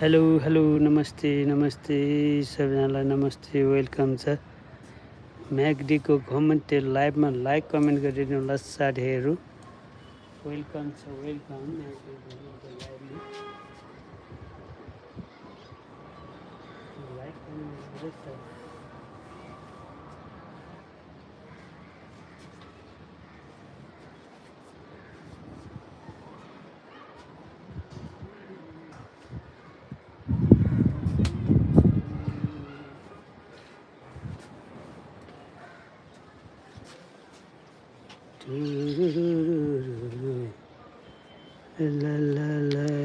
hello hello नमस्ते नमस्ते सबजनालाई नमस्ते वेलकम छ म्यागडीको कमेन्ट लाइभमा लाइक कमेन्ट गरिदिनु होला साथीहरू वेलकम छ वेलकम म्यागडीको लाइभमा लाइक कमेन्ट गर्नुहोस् ला ला ला